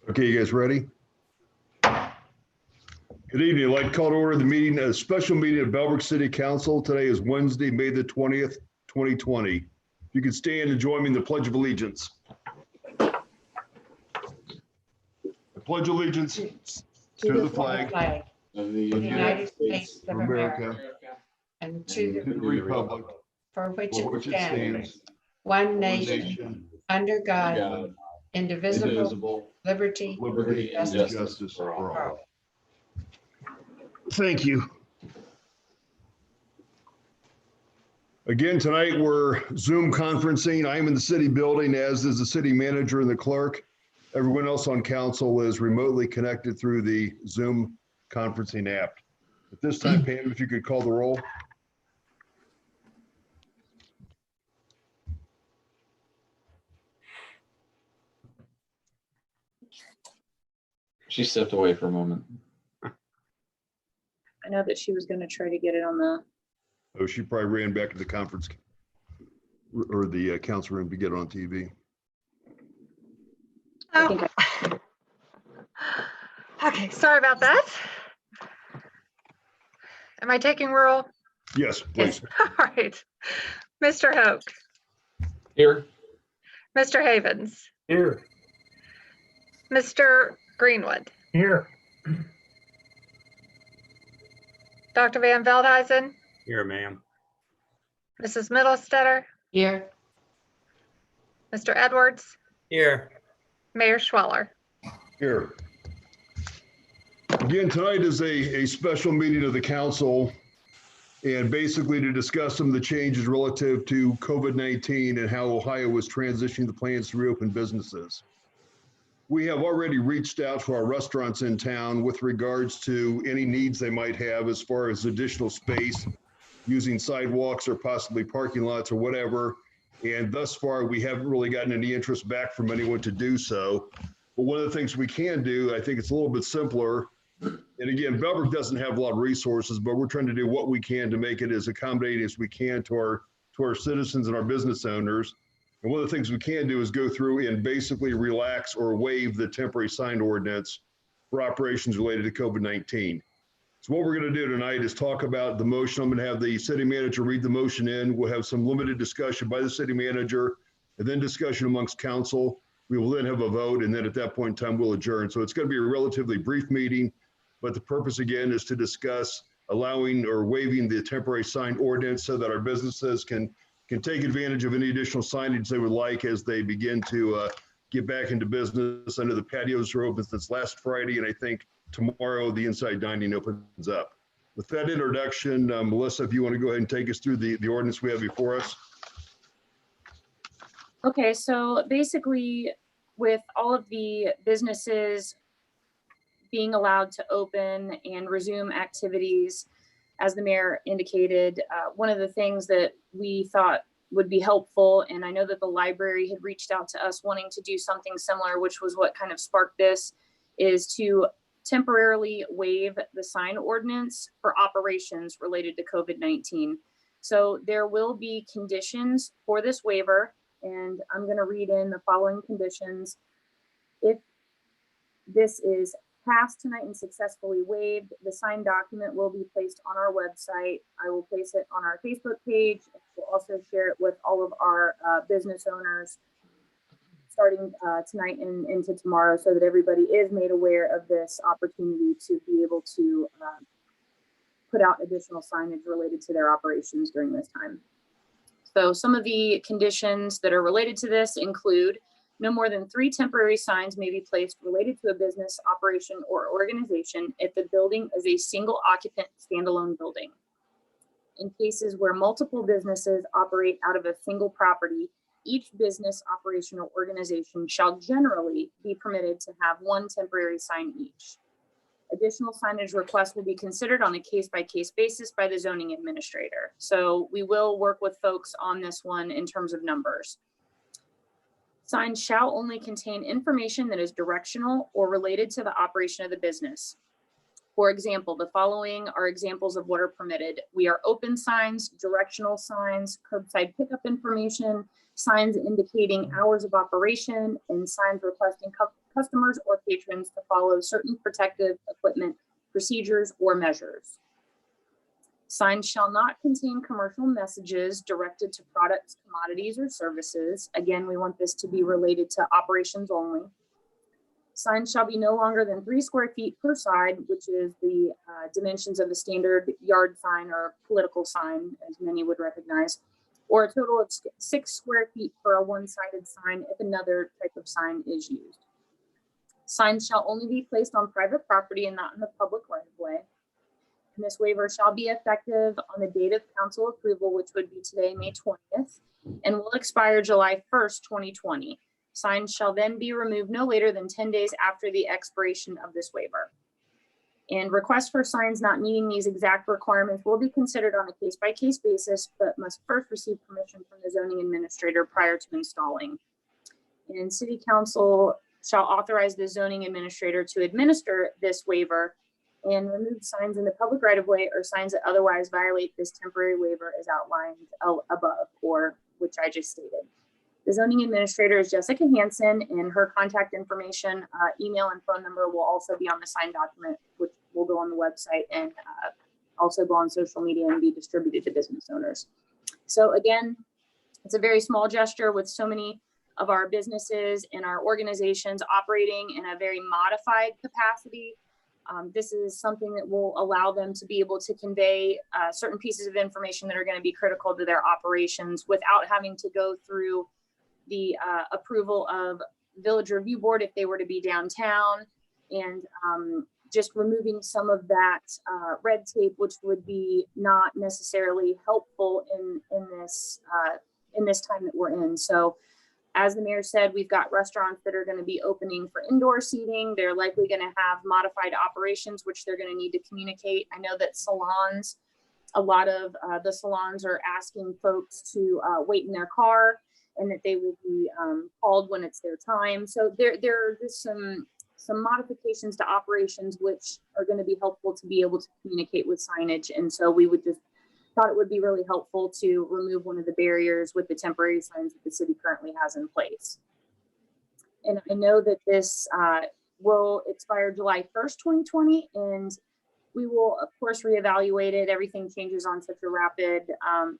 Okay, you guys ready? Good evening. I'd like to call to order the meeting, a special meeting of Bellbrook City Council. Today is Wednesday, May the 20th, 2020. If you could stand and join me in the Pledge of Allegiance. I pledge allegiance to the flag of the United States of of America America and and to to the republic for which for it which it stands, stands, one one nation, nation, under God, God, indivisible, indivisible, liberty, liberty, and Justice justice for all. for all. Thank you. Again, tonight we're Zoom conferencing. I am in the city building, as is the city manager and the clerk. Everyone else on council is remotely connected through the Zoom conferencing app. At this time, Pam, if you could call the roll. She stepped away for a moment. I know that she was going to try to get it on the. Oh, she probably ran back to the conference or the council room to get it on TV. I think Okay, sorry about that. Am I taking roll? Yes, please. All right. Mr. Hoke, Here. Mr. Havens, Here. Mr. Greenwood, Here. Dr. Van Veldhuizen, Here, ma'am. Mrs. Middlestetter, here, Mr. Edwards, Here. Mayor Schweller. Here. Again, tonight is a special meeting of the council, and basically to discuss some of the changes relative to COVID-19 and how Ohio was transitioning the plans to reopen businesses. We have already reached out to our restaurants in town with regards to any needs they might have as far as additional space, using sidewalks or possibly parking lots or whatever. And thus far, we haven't really gotten any interest back from anyone to do so. But one of the things we can do, I think it's a little bit simpler. And again, Bellbrook doesn't have a lot of resources, but we're trying to do what we can to make it as accommodating as we can to our citizens and our business owners. And one of the things we can do is go through and basically relax or waive the temporary sign ordinance for operations related to COVID-19. So what we're going to do tonight is talk about the motion. I'm going to have the city manager read the motion in. We'll have some limited discussion by the city manager and then discussion amongst council. We will then have a vote, and then at that point in time, we'll adjourn. So it's going to be a relatively brief meeting, but the purpose again is to discuss allowing or waiving the temporary sign ordinance so that our businesses can take advantage of any additional signage they would like as they begin to get back into business. Under the patios are open since last Friday, and I think tomorrow the inside dining opens up. With that introduction, Melissa, if you want to go ahead and take us through the ordinance we have before us. Okay, so basically with all of the businesses being allowed to open and resume activities, as the mayor indicated, one of the things that we thought would be helpful, and I know that the library had reached out to us wanting to do something similar, which was what kind of sparked this, is to temporarily waive the sign ordinance for operations related to COVID-19. So there will be conditions for this waiver, and I'm going to read in the following conditions. If this is passed tonight and successfully waived, the signed document will be placed on our website. I will place it on our Facebook page. We'll also share it with all of our business owners starting tonight and into tomorrow, so that everybody is made aware of this opportunity to be able to put out additional signage related to their operations during this time. So some of the conditions that are related to this include no more than 3 temporary signs may be placed related to a business operation or organization if the building is a single occupant standalone building. In cases where multiple businesses operate out of a single property, each business operation or organization shall generally be permitted to have 1 temporary sign each. Additional signage requests will be considered on a case-by-case basis by the zoning administrator. So we will work with folks on this one in terms of numbers. Signs shall only contain information that is directional or related to the operation of the business. For example, the following are examples of what are permitted. We are open signs, directional signs, curbside pickup information, signs indicating hours of operation, and signs requesting customers or patrons to follow certain protective equipment procedures or measures. Signs shall not contain commercial messages directed to products, commodities, or services. Again, we want this to be related to operations only. Signs shall be no longer than 3 square feet per side, which is the dimensions of a standard yard sign or political sign, as many would recognize, or a total of 6 square feet for a one-sided sign if another type of sign is used. Signs shall only be placed on private property and not in the public right-of-way. And this waiver shall be effective on the date of council approval, which would be today, May 20th, and will expire July 1st, 2020. Signs shall then be removed no later than 10 days after the expiration of this waiver. And requests for signs not meeting these exact requirements will be considered on a case-by-case basis, but must first receive permission from the zoning administrator prior to installing. And city council shall authorize the zoning administrator to administer this waiver and remove signs in the public right-of-way or signs that otherwise violate this temporary waiver as outlined above, or which I just stated. The zoning administrator is Jessica Hansen, and her contact information, email and phone number will also be on the signed document, which will go on the website and also go on social media and be distributed to business owners. So again, it's a very small gesture with so many of our businesses and our organizations operating in a very modified capacity. This is something that will allow them to be able to convey certain pieces of information that are going to be critical to their operations without having to go through the approval of Village Review Board if they were to be downtown, and just removing some of that red tape, which would be not necessarily helpful in this time that we're in. So as the mayor said, we've got restaurants that are going to be opening for indoor seating. They're likely going to have modified operations, which they're going to need to communicate. I know that salons, a lot of the salons are asking folks to wait in their car, and that they will be called when it's their time. So there are just some modifications to operations which are going to be helpful to be able to communicate with signage. And so we would just thought it would be really helpful to remove one of the barriers with the temporary signs that the city currently has in place. And I know that this will expire July 1st, 2020, and we will of course reevaluate it. Everything changes on such a rapid,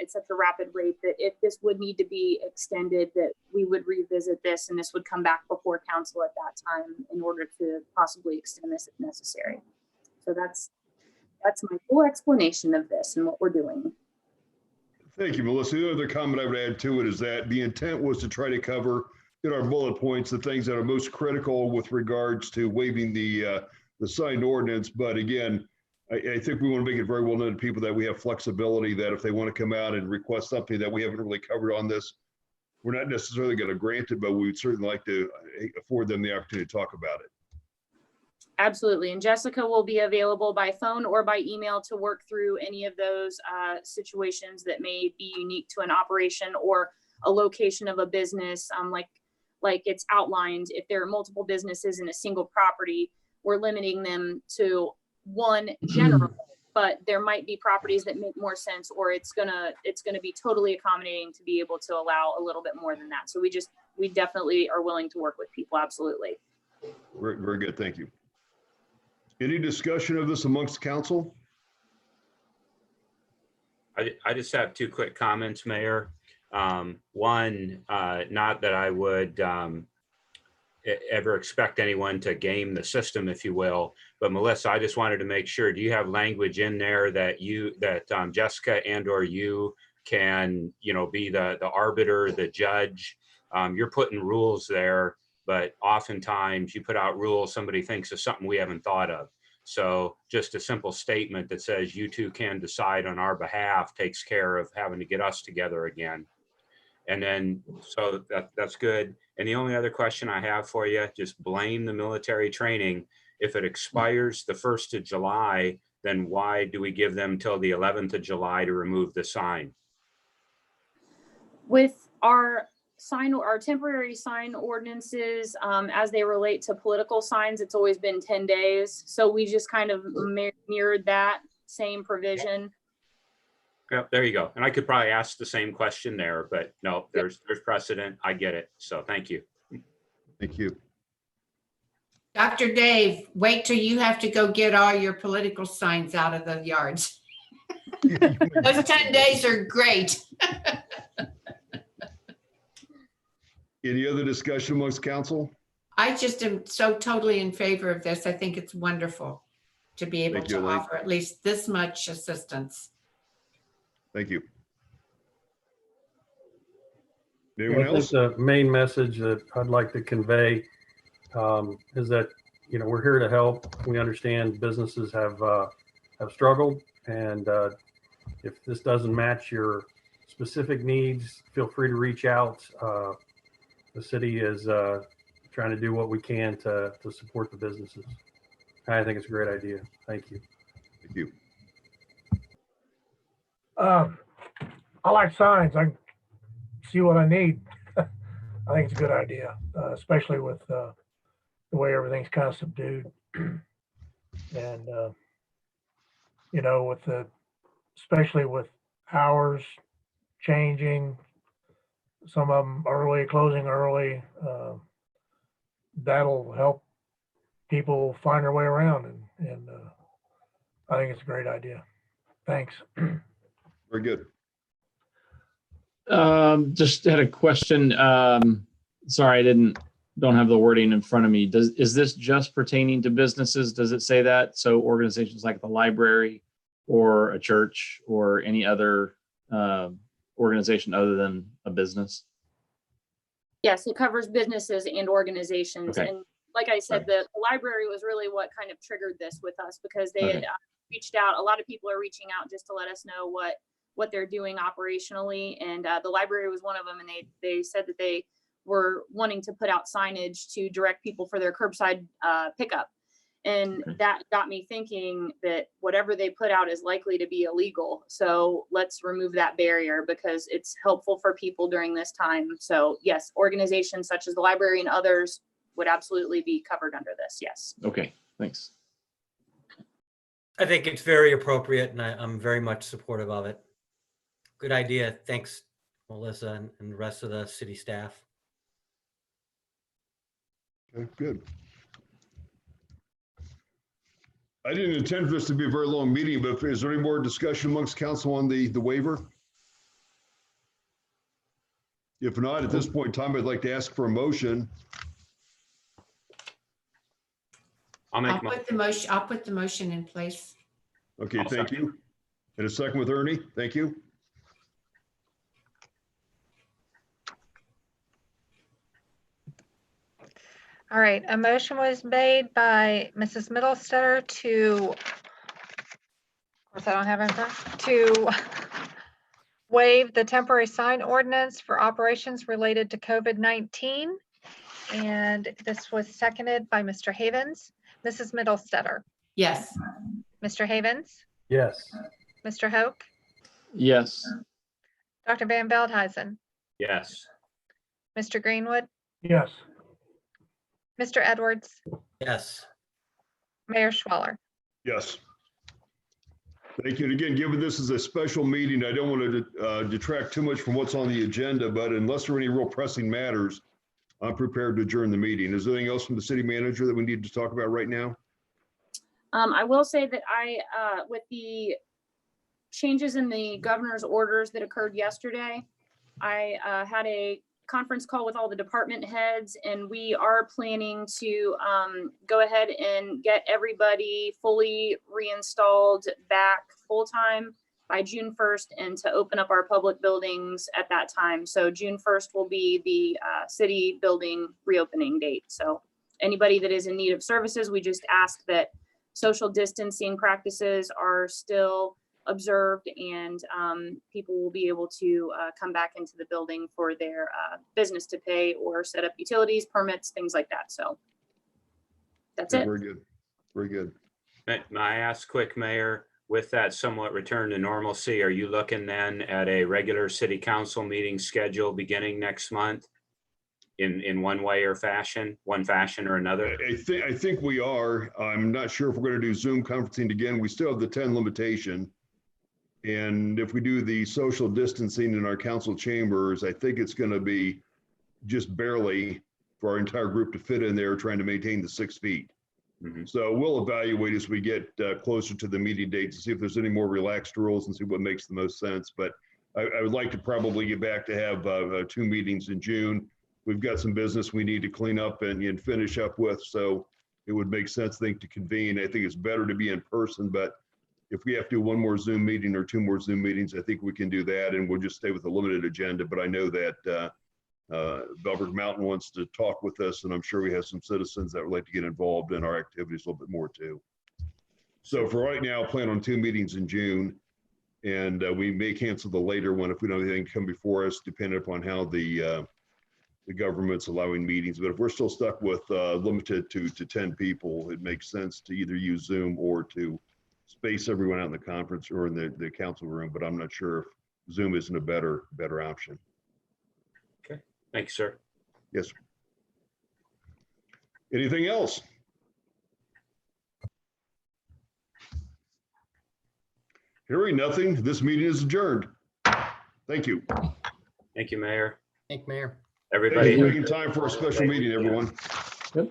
at such a rapid rate that if this would need to be extended, that we would revisit this and this would come back before council at that time in order to possibly extend this if necessary. So that's my full explanation of this and what we're doing. Thank you, Melissa. The other comment I would add to it is that the intent was to try to cover in our bullet points the things that are most critical with regards to waiving the signed ordinance. But again, I think we want to make it very well known to people that we have flexibility, that if they want to come out and request something that we haven't really covered on this, we're not necessarily going to grant it, but we would certainly like to afford them the opportunity to talk about it. Absolutely. And Jessica will be available by phone or by email to work through any of those situations that may be unique to an operation or a location of a business. Like it's outlined, if there are multiple businesses in a single property, we're limiting them to one general, but there might be properties that make more sense, or it's gonna be totally accommodating to be able to allow a little bit more than that. So we definitely are willing to work with people. Absolutely. Very, very good. Thank you. Any discussion of this amongst council? I just have 2 quick comments, Mayor. One, not that I would ever expect anyone to game the system, if you will, but Melissa, I just wanted to make sure, do you have language in there that Jessica and or you can, be the arbiter, the judge? You're putting rules there, but oftentimes you put out rules, somebody thinks of something we haven't thought of. So just a simple statement that says you two can decide on our behalf takes care of having to get us together again. And then, so that's good. And the only other question I have for you, just blame the military training. If it expires the 1st of July, then why do we give them till the 11th of July to remove the sign? With our our temporary sign ordinances, as they relate to political signs, it's always been 10 days. So we just kind of mirrored that same provision. Yeah, there you go. And I could probably ask the same question there, but no, there's precedent. I get it. So thank you. Thank you. Dr. Dave, wait till you have to go get all your political signs out of the yards. Those 10 days are great. Any other discussion amongst council? I just am so totally in favor of this. I think it's wonderful to be able Thank you, to Elaine. offer at least this much assistance. Thank you. I Anyone think else? the main message that I'd like to convey is that, we're here to help. We understand businesses have struggled, and if this doesn't match your specific needs, feel free to reach out. The city is trying to do what we can to support the businesses. I think it's a great idea. Thank you. Thank you. I like signs. I can see what I need. I think it's a good idea, especially with the way everything's kind of subdued. And, especially with hours changing, some of them early, closing early, that'll help people find their way around. And I think it's a great idea. Thanks. Very good. Just had a question. Sorry, don't have the wording in front of me. Is this just pertaining to businesses? Does it say that? So organizations like the library or a church or any other organization other than a business? Yes, it covers businesses and organizations. Okay. And like I said, Right. the library was really what kind of triggered this with us, because they had Okay. reached out. A lot of people are reaching out just to let us know what they're doing operationally. And the library was one of them. And they said that they were wanting to put out signage to direct people for their curbside pickup. And Okay. that got me thinking that whatever they put out is likely to be illegal. So let's remove that barrier, because it's helpful for people during this time. So yes, organizations such as the library and others would absolutely be covered under this. Yes. Okay, thanks. I think it's very appropriate, and I'm very much supportive of it. Good idea. Thanks, Melissa and the rest of the city staff. Okay, good. I didn't intend for this to be a very long meeting, but is there any more discussion amongst council on the waiver? If not, at this point in time, I'd like to ask for a motion. I'll I'll make, put the motion in place. Okay, I'll thank you. And a second with Ernie. Thank you. All right, a motion was made by Mrs. Middlestetter to, of course, I don't have it in front, to waive the temporary sign ordinance for operations related to COVID-19. And this was seconded by Mr. Havens. Mrs. Middlestetter, Yes. Mr. Havens, Yes. Mr. Hoke, Yes, Dr. Van Veldhuizen, yes. Mr. Greenwood, Yes. Mr. Edwards, Yes. Mayor Schwaller. Yes. Thank you. And again, given this is a special meeting, I don't want to detract too much from what's on the agenda, but unless there are any real pressing matters, I'm prepared to adjourn the meeting. Is there anything else from the city manager that we need to talk about right now? I will say that with the changes in the governor's orders that occurred yesterday, I had a conference call with all the department heads, and we are planning to go ahead and get everybody fully reinstalled back full-time by June 1st, and to open up our public buildings at that time. So June 1st will be the city building reopening date. So anybody that is in need of services, we just ask that social distancing practices are still observed, and people will be able to come back into the building for their business to pay or set up utilities, permits, things like that. So that's it. Very good. Very good. May I ask quick, Mayor, with that somewhat return to normalcy, are you looking then at a regular city council meeting schedule beginning next month? in one way or fashion, one fashion or another? I think we are. I'm not sure if we're going to do Zoom conferencing again. We still have the 10 limitation. And if we do the social distancing in our council chambers, I think it's going to be just barely for our entire group to fit in there, trying to maintain the 6 feet. Mhm. So we'll evaluate as we get closer to the meeting date to see if there's any more relaxed rules and see what makes the most sense. But I would like to probably get back to have 2 meetings in June. We've got some business we need to clean up and finish up with. So it would make sense, I think, to convene. I think it's better to be in person, but if we have to do 1 more Zoom meeting or 2 more Zoom meetings, I think we can do that, and we'll just stay with a limited agenda. But I know that Belford Mountain wants to talk with us, and I'm sure we have some citizens that would like to get involved in our activities a little bit more too. So for right now, plan on 2 meetings in June, and we may cancel the later one if we don't have anything come before us, depending upon how the government's allowing meetings. But if we're still stuck with limited to 10 people, it makes sense to either use Zoom or to space everyone out in the conference or in the council room. But I'm not sure if Zoom isn't a better option. Thanks, sir. Yes, sir. Anything else? Hearing nothing, this meeting is adjourned. Thank you. Thank you, Mayor. Thank you, Mayor. Thanks Everybody. for making time for a special meeting, everyone. Yep.